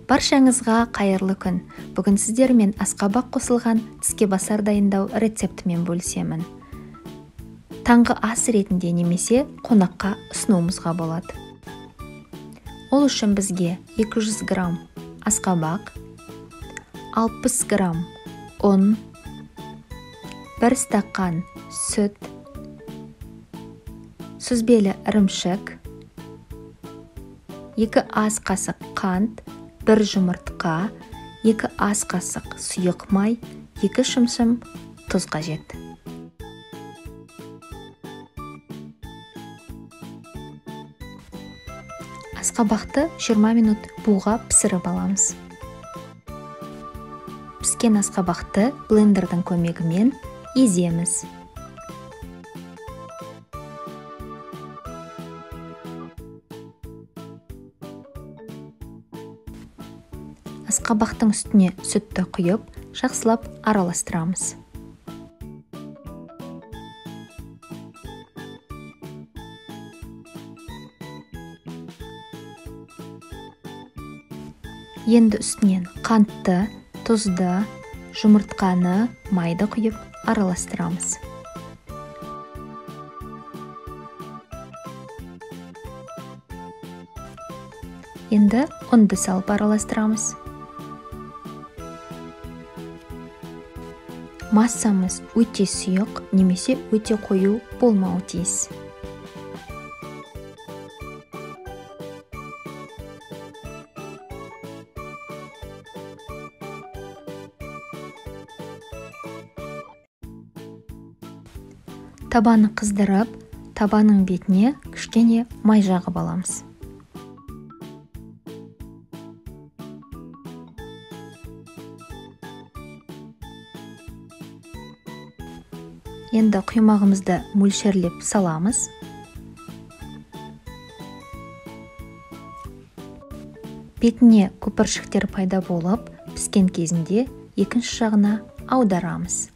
Баршаңызға қайырлы күн. Бүгін сіздермен асқабақ қосылған тіскебасар дайындау рецептімен бөлісемін. Таңғы ас ретінде немесе қонаққа ұсынуымызға болады. Ол үшін бізге 200 грамм асқабақ, 60 грамм ұн, 1 стакан сүт, сүзбелі ірімшік, 2 ас қасық қант, 1 жұмыртқа, 2 ас қасық сұйық май, 2 шымшым тұз қажет. Асқабақты 20 минут буға пісіріп аламыз. Піскен асқабақты блендердің көмегімен еземіз. Асқабақтың үстіне сүтті құйып, жақсылап араластырамыз. Енді үстінен қантты, тұзды, жұмыртқаны, майды құйып араластырамыз. Енді ұнды салып араластырамыз. Массамыз өте сұйық немесе өте қою болмауы тиіс. Табаны қыздырып, табаның бетіне кішкене май жағып аламыз. Енді құймағымызды мөлшерлеп саламыз. Бетіне көпіршіктер пайда болып, піскен кезінде екінші жағына аударамыз.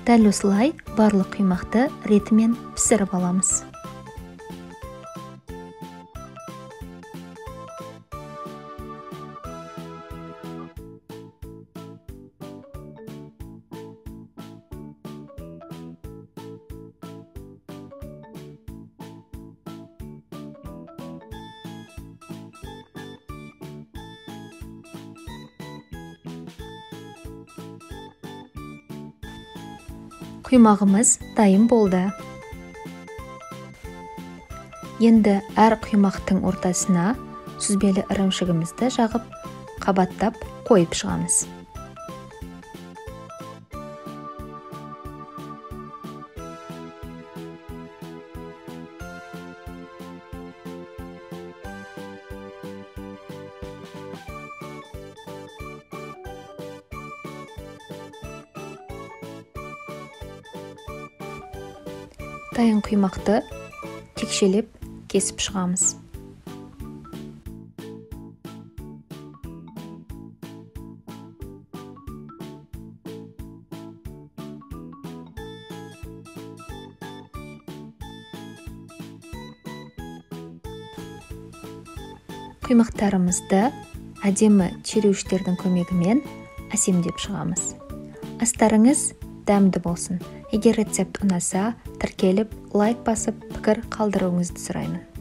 Дәл осылай барлық құймақты ретімен пісіріп аламыз. Құймағымыз дайын болды. Енді әр құймақтың ортасына сүзбелі ірімшігімізді жағып, қабаттап қойып шығамыз. Дайын құймақты текшелеп кесіп шығамыз. Құймақтарымызды әдемі түйреуіштердің көмегімен әсемдеп шығамыз. Астарыңыз дәмді болсын. Егер рецепт ұнаса, тіркеліп, лайк басып, пікір қалдыруыңызды сұраймын.